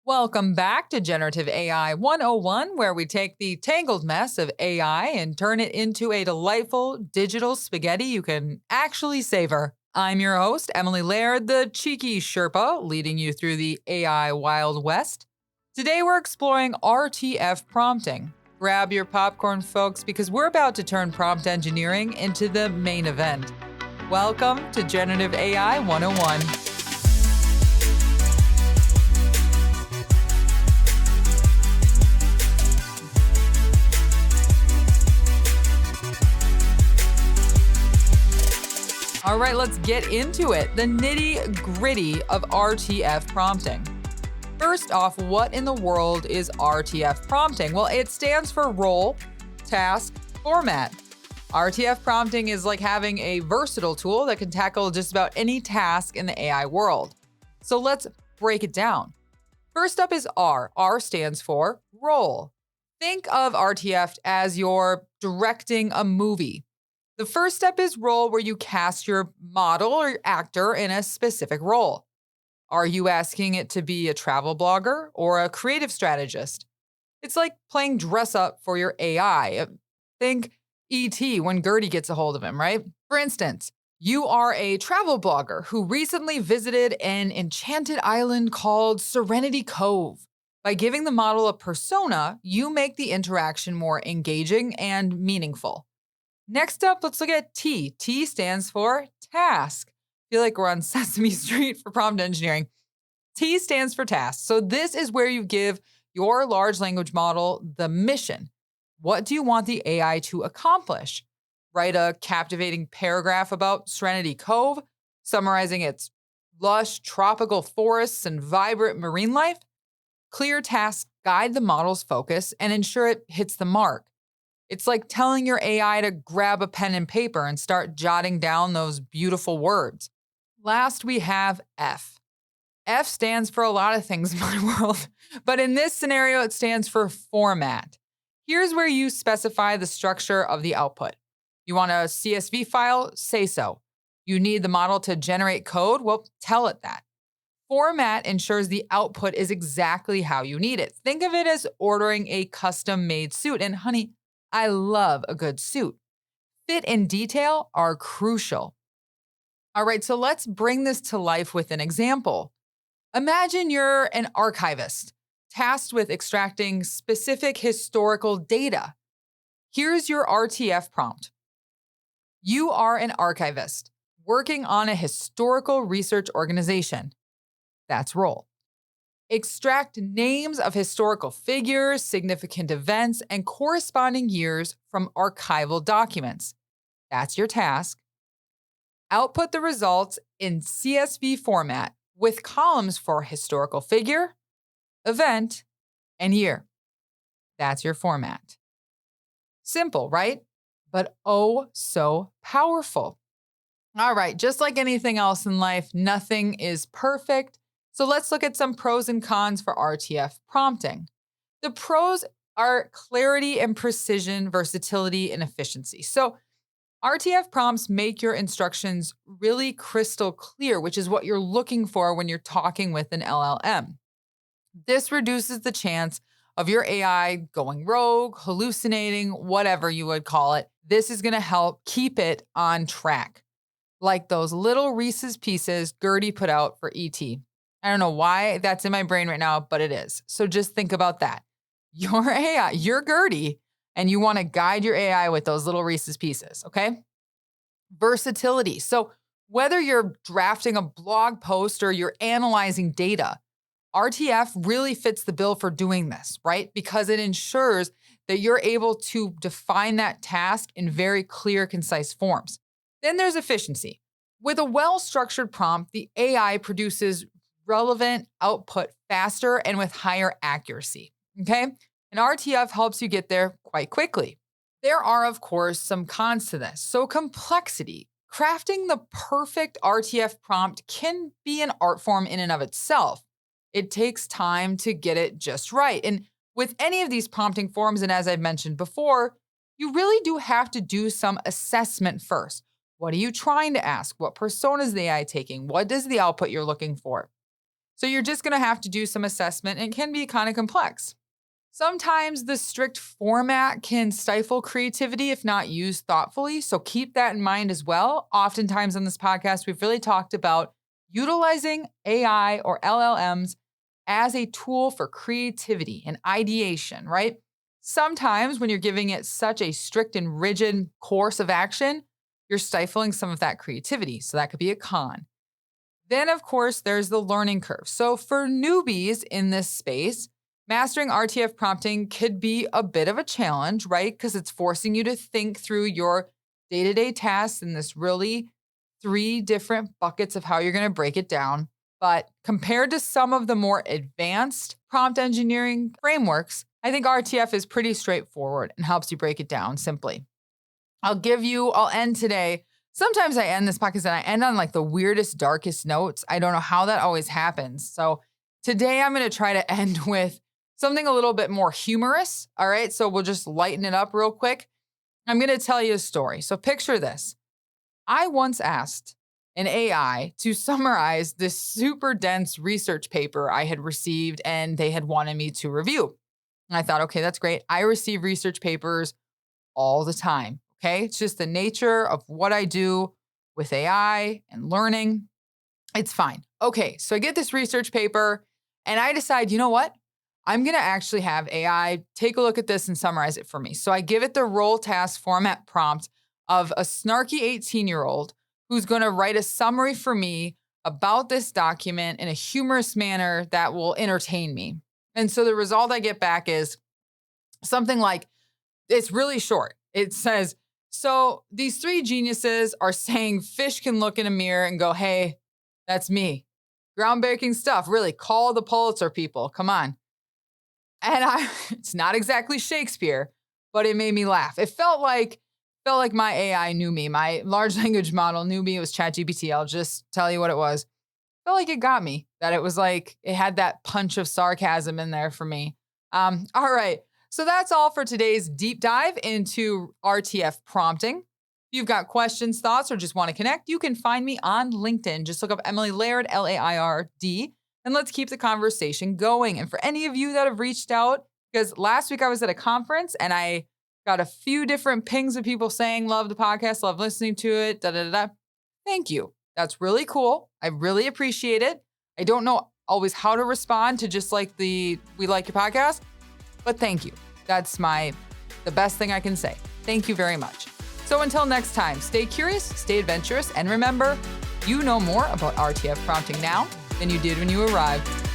Welcome back to Generative AI 101, where we take the tangled mess of AI and turn it into a delightful digital spaghetti you can actually savor. I'm your host, Emily Laird, the cheeky Sherpa, leading you through the AI Wild West. Today we're exploring RTF prompting. Grab your popcorn, folks, because we're about to turn prompt engineering into the main event. Welcome to Generative AI 101. All right, let's get into it. The nitty-gritty of RTF prompting. First off, what in the world is RTF prompting? Well, it stands for role, task, format. RTF prompting is like having a versatile tool that can tackle just about any task in the AI world. So let's break it down. First up is R. R stands for role. Think of RTF as you're directing a movie. The first step is role, where you cast your model or your actor in a specific role. Are you asking it to be a travel blogger or a creative strategist? It's like playing dress up for your AI. Think E.T. when Gertie gets a hold of him, right? For instance, you are a travel blogger who recently visited an enchanted island called Serenity Cove. By giving the model a persona, you make the interaction more engaging and meaningful. Next up, let's look at T. T stands for task. I feel like we're on Sesame Street for prompt engineering. T stands for task. So this is where you give your large language model the mission. What do you want the AI to accomplish? Write a captivating paragraph about Serenity Cove, summarizing its lush tropical forests and vibrant marine life? Clear tasks guide the model's focus and ensure it hits the mark. It's like telling your AI to grab a pen and paper and start jotting down those beautiful words. Last, we have F. F stands for a lot of things in my world, but in this scenario, it stands for format. Here's where you specify the structure of the output. You want a CSV file? Say so. You need the model to generate code? Well, tell it that. Format ensures the output is exactly how you need it. Think of it as ordering a custom-made suit, and honey, I love a good suit. Fit and detail are crucial. All right, so let's bring this to life with an example. Imagine you're an archivist tasked with extracting specific historical data. Here's your RTF prompt. You are an archivist working on a historical research organization. That's role. Extract names of historical figures, significant events, and corresponding years from archival documents. That's your task. Output the results in CSV format with columns for historical figure, event, and year. That's your format. Simple, right? But oh so powerful. All right, just like anything else in life, nothing is perfect. So let's look at some pros and cons for RTF prompting. The pros are clarity and precision, versatility, and efficiency. So RTF prompts make your instructions really crystal clear, which is what you're looking for when you're talking with an LLM. This reduces the chance of your AI going rogue, hallucinating, whatever you would call it. This is going to help keep it on track, like those little Reese's Pieces Gertie put out for E.T. I don't know why that's in my brain right now, but it is. So just think about that. Your AI, you're Gertie, and you want to guide your AI with those little Reese's Pieces, okay? Versatility. So whether you're drafting a blog post or you're analyzing data, RTF really fits the bill for doing this, right? Because it ensures that you're able to define that task in very clear, concise forms. Then there's efficiency. With a well-structured prompt, the AI produces relevant output faster and with higher accuracy, okay? And RTF helps you get there quite quickly. There are, of course, some cons to this. So complexity. Crafting the perfect RTF prompt can be an art form in and of itself. It takes time to get it just right. And with any of these prompting forms, and as I've mentioned before, you really do have to do some assessment first. What are you trying to ask? What persona is the AI taking? What is the output you're looking for? So you're just going to have to do some assessment, and it can be kind of complex. Sometimes the strict format can stifle creativity if not used thoughtfully. So keep that in mind as well. Oftentimes on this podcast, we've really talked about utilizing AI or LLMs as a tool for creativity and ideation, right? Sometimes when you're giving it such a strict and rigid course of action, you're stifling some of that creativity. So that could be a con. Then, of course, there's the learning curve. So for newbies in this space, mastering RTF prompting could be a bit of a challenge, right? Because it's forcing you to think through your day-to-day tasks in this really 3 different buckets of how you're going to break it down. But compared to some of the more advanced prompt engineering frameworks, I think RTF is pretty straightforward and helps you break it down simply. I'll end today. Sometimes I end this podcast and I end on like the weirdest, darkest notes. I don't know how that always happens. So today I'm going to try to end with something a little bit more humorous. All right. So we'll just lighten it up real quick. I'm going to tell you a story. So picture this. I once asked an AI to summarize this super dense research paper I had received and they had wanted me to review. And I thought, okay, that's great. I receive research papers all the time. Okay. It's just the nature of what I do with AI and learning. It's fine. Okay. So I get this research paper and I decide, you know what? I'm going to actually have AI take a look at this and summarize it for me. So I give it the role task format prompt of a snarky 18-year-old who's going to write a summary for me about this document in a humorous manner that will entertain me. And so the result I get back is something like, it's really short. It says, so these 3 geniuses are saying fish can look in a mirror and go, hey, that's me. Groundbreaking stuff. Really, call the Pulitzer people. Come on. And it's not exactly Shakespeare, but it made me laugh. It felt like my AI knew me. My large language model knew me. It was ChatGPT. I'll just tell you what it was. Felt like it got me. That it was like it had that punch of sarcasm in there for me. All right. So that's all for today's deep dive into RTF prompting. If you've got questions, thoughts, or just want to connect, you can find me on LinkedIn. Just look up Emily Laird, Laird, and let's keep the conversation going. And for any of you that have reached out, because last week I was at a conference and I got a few different pings of people saying, love the podcast, love listening to it, Thank you. That's really cool. I really appreciate it. I don't know always how to respond to just like we like your podcast, but thank you. That's the best thing I can say. Thank you very much. So until next time, stay curious, stay adventurous, and remember, you know more about RTF prompting now than you did when you arrived.